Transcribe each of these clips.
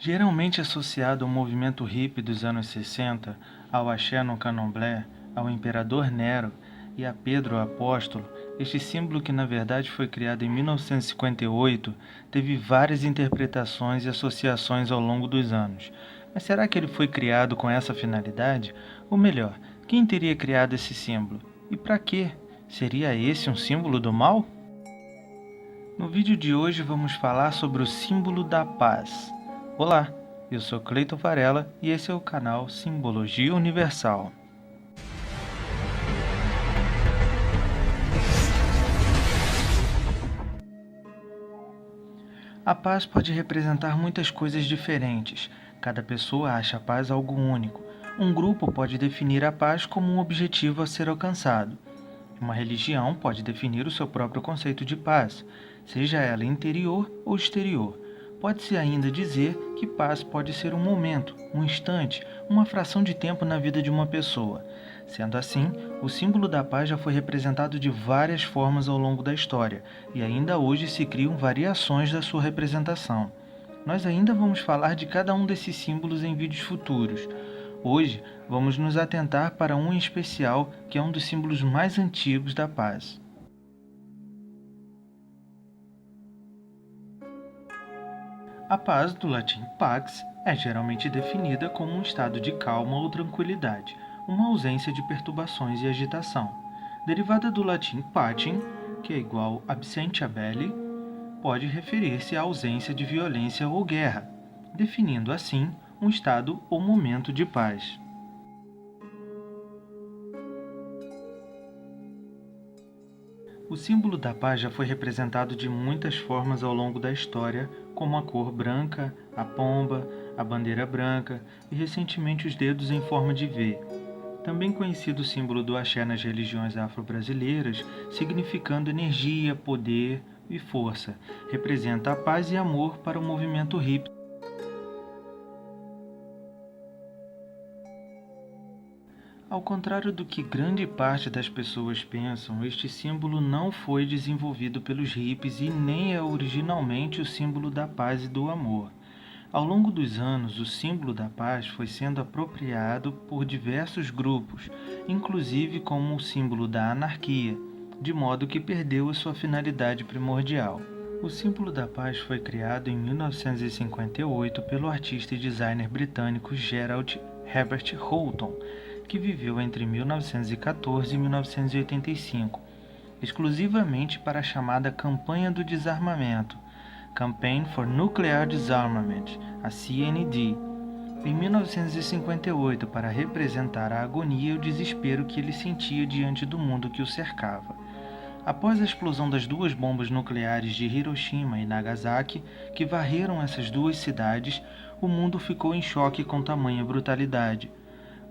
Geralmente associado ao movimento hippie dos anos 60, ao axé no candomblé, ao imperador Nero e a Pedro o Apóstolo, este símbolo, que na verdade foi criado em 1958, teve várias interpretações e associações ao longo dos anos. Mas será que ele foi criado com essa finalidade? Ou melhor, quem teria criado esse símbolo? E para quê? Seria esse um símbolo do mal? No vídeo de hoje vamos falar sobre o símbolo da paz. Olá, eu sou Cleiton Varela e esse é o canal Simbologia Universal. A paz pode representar muitas coisas diferentes. Cada pessoa acha a paz algo único. Um grupo pode definir a paz como um objetivo a ser alcançado. Uma religião pode definir o seu próprio conceito de paz, seja ela interior ou exterior. Pode-se ainda dizer que paz pode ser um momento, um instante, uma fração de tempo na vida de uma pessoa. Sendo assim, o símbolo da paz já foi representado de várias formas ao longo da história, e ainda hoje se criam variações da sua representação. Nós ainda vamos falar de cada um desses símbolos em vídeos futuros. Hoje, vamos nos atentar para um em especial, que é um dos símbolos mais antigos da paz. A paz, do latim pax, é geralmente definida como um estado de calma ou tranquilidade, uma ausência de perturbações e agitação. Derivada do latim pacem, que é igual absentia belli, pode referir-se à ausência de violência ou guerra, definindo assim um estado ou momento de paz. O símbolo da paz já foi representado de muitas formas ao longo da história, como a cor branca, a pomba, a bandeira branca e recentemente os dedos em forma de V. Também conhecido o símbolo do axé nas religiões afro-brasileiras, significando energia, poder e força, representa a paz e amor para o movimento hippie. Ao contrário do que grande parte das pessoas pensam, este símbolo não foi desenvolvido pelos hippies e nem é originalmente o símbolo da paz e do amor. Ao longo dos anos, o símbolo da paz foi sendo apropriado por diversos grupos, inclusive como o símbolo da anarquia, de modo que perdeu a sua finalidade primordial. O símbolo da paz foi criado em 1958 pelo artista e designer britânico Gerald Herbert Houghton, que viveu entre 1914 e 1985, exclusivamente para a chamada Campanha do Desarmamento, Campaign for Nuclear Disarmament, a CND, em 1958, para representar a agonia e o desespero que ele sentia diante do mundo que o cercava. Após a explosão das duas bombas nucleares de Hiroshima e Nagasaki, que varreram essas duas cidades, o mundo ficou em choque com tamanha brutalidade.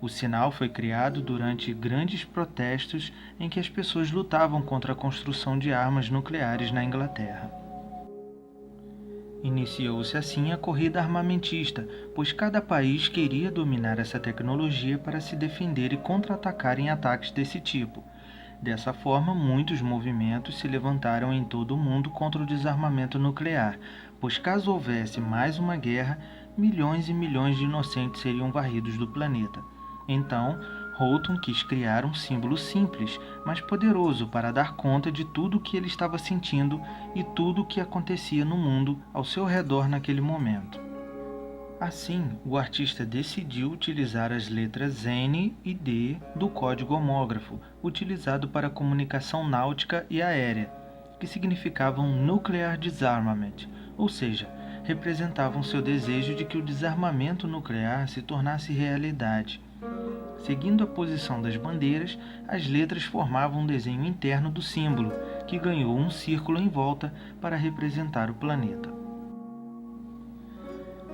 O sinal foi criado durante grandes protestos em que as pessoas lutavam contra a construção de armas nucleares na Inglaterra. Iniciou-se assim a corrida armamentista, pois cada país queria dominar essa tecnologia para se defender e contra-atacar em ataques desse tipo. Dessa forma, muitos movimentos se levantaram em todo o mundo contra o desarmamento nuclear, pois caso houvesse mais uma guerra, milhões e milhões de inocentes seriam varridos do planeta. Então, Houghton quis criar um símbolo simples, mas poderoso para dar conta de tudo o que ele estava sentindo e tudo o que acontecia no mundo ao seu redor naquele momento. Assim, o artista decidiu utilizar as letras N e D do código homógrafo, utilizado para comunicação náutica e aérea, que significavam Nuclear Disarmament, ou seja, representavam seu desejo de que o desarmamento nuclear se tornasse realidade. Seguindo a posição das bandeiras, as letras formavam um desenho interno do símbolo, que ganhou um círculo em volta para representar o planeta.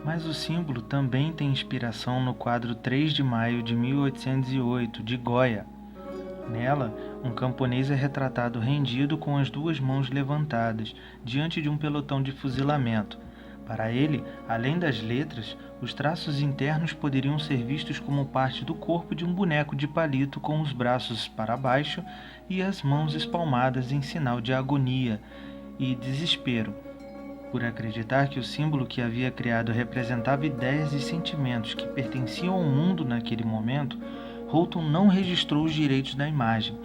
Mas o símbolo também tem inspiração no quadro 3 de maio de 1808, de Goya. Nela, um camponês é retratado rendido com as duas mãos levantadas, diante de um pelotão de fuzilamento. Para ele, além das letras, os traços internos poderiam ser vistos como parte do corpo de um boneco de palito com os braços para baixo e as mãos espalmadas em sinal de agonia e desespero. Por acreditar que o símbolo que havia criado representava ideias e sentimentos que pertenciam ao mundo naquele momento, Holton não registrou os direitos da imagem.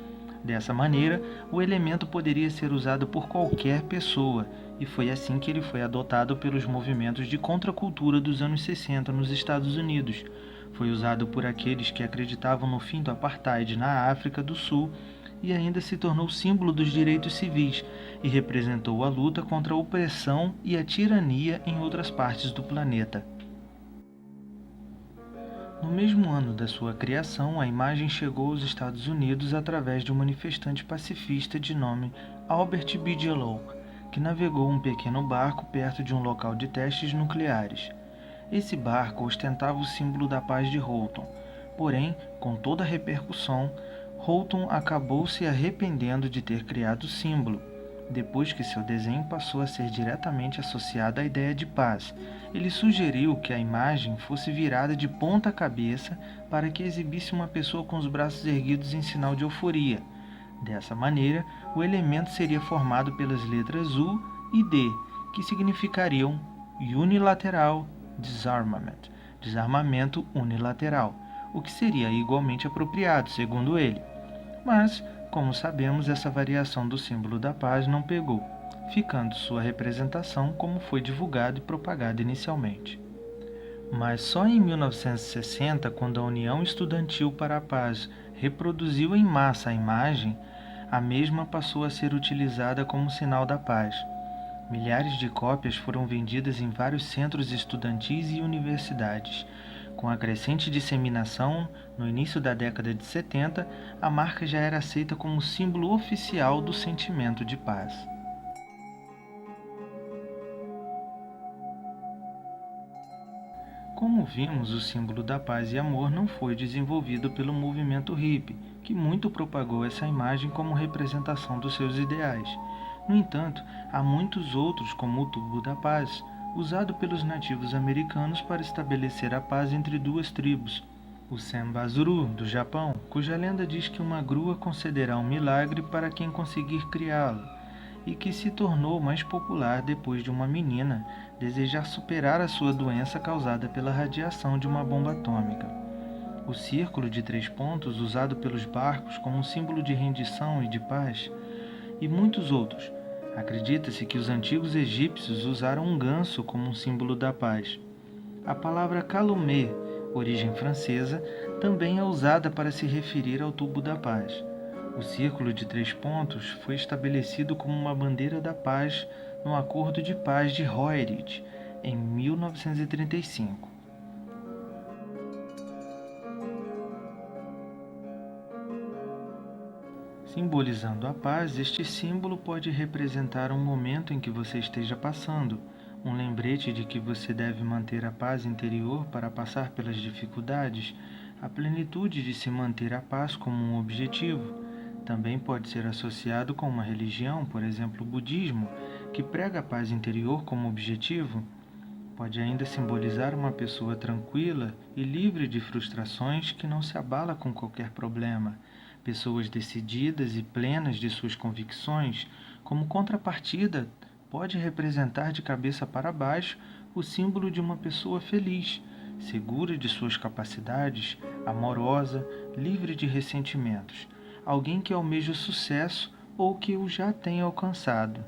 Dessa maneira, o elemento poderia ser usado por qualquer pessoa, e foi assim que ele foi adotado pelos movimentos de contracultura dos anos 60 nos Estados Unidos. Foi usado por aqueles que acreditavam no fim do apartheid na África do Sul e ainda se tornou símbolo dos direitos civis e representou a luta contra a opressão e a tirania em outras partes do planeta. No mesmo ano da sua criação, a imagem chegou aos Estados Unidos através de um manifestante pacifista de nome Albert Bigelow, que navegou um pequeno barco perto de um local de testes nucleares. Esse barco ostentava o símbolo da paz de Holton, porém, com toda a repercussão, Holton acabou se arrependendo de ter criado o símbolo, depois que seu desenho passou a ser diretamente associado à ideia de paz. Ele sugeriu que a imagem fosse virada de ponta cabeça para que exibisse uma pessoa com os braços erguidos em sinal de euforia. Dessa maneira, o elemento seria formado pelas letras U e D, que significariam Unilateral Disarmament, desarmamento unilateral, o que seria igualmente apropriado, segundo ele. Mas, como sabemos, essa variação do símbolo da paz não pegou, ficando sua representação como foi divulgado e propagado inicialmente. Mas só em 1960, quando a União Estudantil para a Paz reproduziu em massa a imagem, a mesma passou a ser utilizada como sinal da paz. Milhares de cópias foram vendidas em vários centros estudantis e universidades. Com a crescente disseminação, no início da década de 70, a marca já era aceita como símbolo oficial do sentimento de paz. Como vimos, o símbolo da paz e amor não foi desenvolvido pelo movimento hippie, que muito propagou essa imagem como representação dos seus ideais. No entanto, há muitos outros, como o tubo da paz, usado pelos nativos americanos para estabelecer a paz entre duas tribos. O Senbazuru, do Japão, cuja lenda diz que uma grua concederá um milagre para quem conseguir criá-lo, e que se tornou mais popular depois de uma menina desejar superar a sua doença causada pela radiação de uma bomba atômica. O círculo de 3 pontos, usado pelos barcos como um símbolo de rendição e de paz, e muitos outros. Acredita-se que os antigos egípcios usaram um ganso como um símbolo da paz. A palavra calomé, origem francesa, também é usada para se referir ao tubo da paz. O círculo de 3 pontos foi estabelecido como uma bandeira da paz no Acordo de Paz de Roerich, em 1935. Simbolizando a paz, este símbolo pode representar um momento em que você esteja passando, um lembrete de que você deve manter a paz interior para passar pelas dificuldades, a plenitude de se manter a paz como um objetivo. Também pode ser associado com uma religião, por exemplo, o budismo, que prega a paz interior como objetivo. Pode ainda simbolizar uma pessoa tranquila e livre de frustrações que não se abala com qualquer problema. Pessoas decididas e plenas de suas convicções, como contrapartida, pode representar de cabeça para baixo o símbolo de uma pessoa feliz, segura de suas capacidades, amorosa, livre de ressentimentos, alguém que almeja o sucesso ou que o já tem alcançado.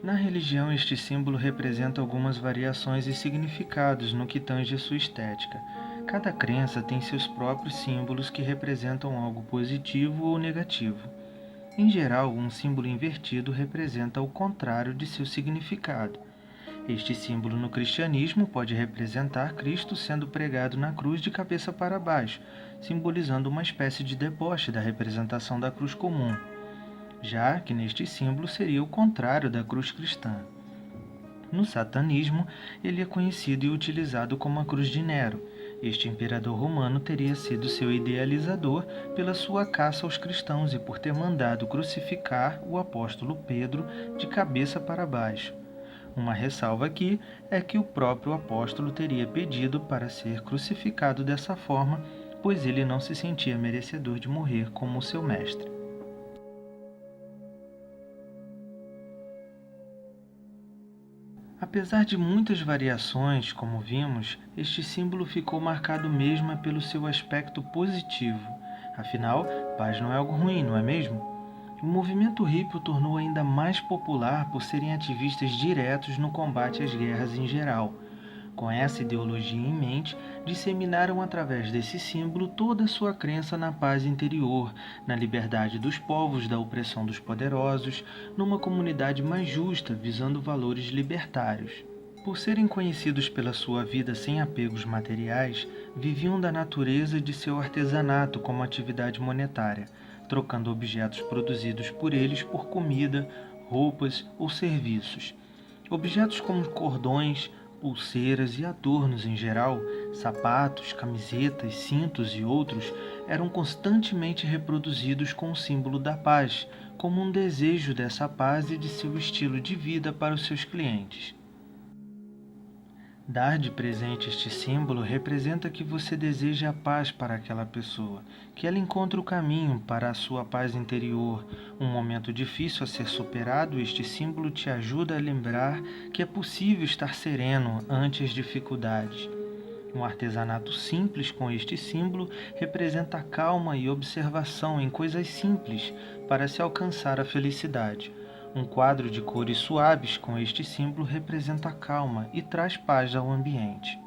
Na religião, este símbolo representa algumas variações e significados no que tange a sua estética. Cada crença tem seus próprios símbolos que representam algo positivo ou negativo. Em geral, um símbolo invertido representa o contrário de seu significado. Este símbolo no cristianismo pode representar Cristo sendo pregado na cruz de cabeça para baixo, simbolizando uma espécie de deboche da representação da cruz comum, já que neste símbolo seria o contrário da cruz cristã. No satanismo, ele é conhecido e utilizado como a cruz de Nero. Este imperador romano teria sido seu idealizador pela sua caça aos cristãos e por ter mandado crucificar o apóstolo Pedro de cabeça para baixo. Uma ressalva aqui é que o próprio apóstolo teria pedido para ser crucificado dessa forma pois ele não se sentia merecedor de morrer como o seu mestre. Apesar de muitas variações, como vimos, este símbolo ficou marcado mesmo pelo seu aspecto positivo. Afinal, paz não é algo ruim, não é mesmo? O movimento hippie o tornou ainda mais popular por serem ativistas diretos no combate às guerras em geral. Com essa ideologia em mente, disseminaram através desse símbolo toda a sua crença na paz interior, na liberdade dos povos da opressão dos poderosos, numa comunidade mais justa, visando valores libertários. Por serem conhecidos pela sua vida sem apegos materiais, viviam da natureza e de seu artesanato como atividade monetária, trocando objetos produzidos por eles por comida, roupas ou serviços. Objetos como cordões, pulseiras e adornos em geral, sapatos, camisetas, cintos e outros, eram constantemente reproduzidos com o símbolo da paz, como um desejo dessa paz e de seu estilo de vida para os seus clientes. Dar de presente este símbolo representa que você deseja a paz para aquela pessoa, que ela encontre o caminho para a sua paz interior. Um momento difícil a ser superado, este símbolo te ajuda a lembrar que é possível estar sereno ante as dificuldades. Um artesanato simples com este símbolo representa calma e observação em coisas simples para se alcançar a felicidade. Um quadro de cores suaves com este símbolo representa calma e traz paz ao ambiente.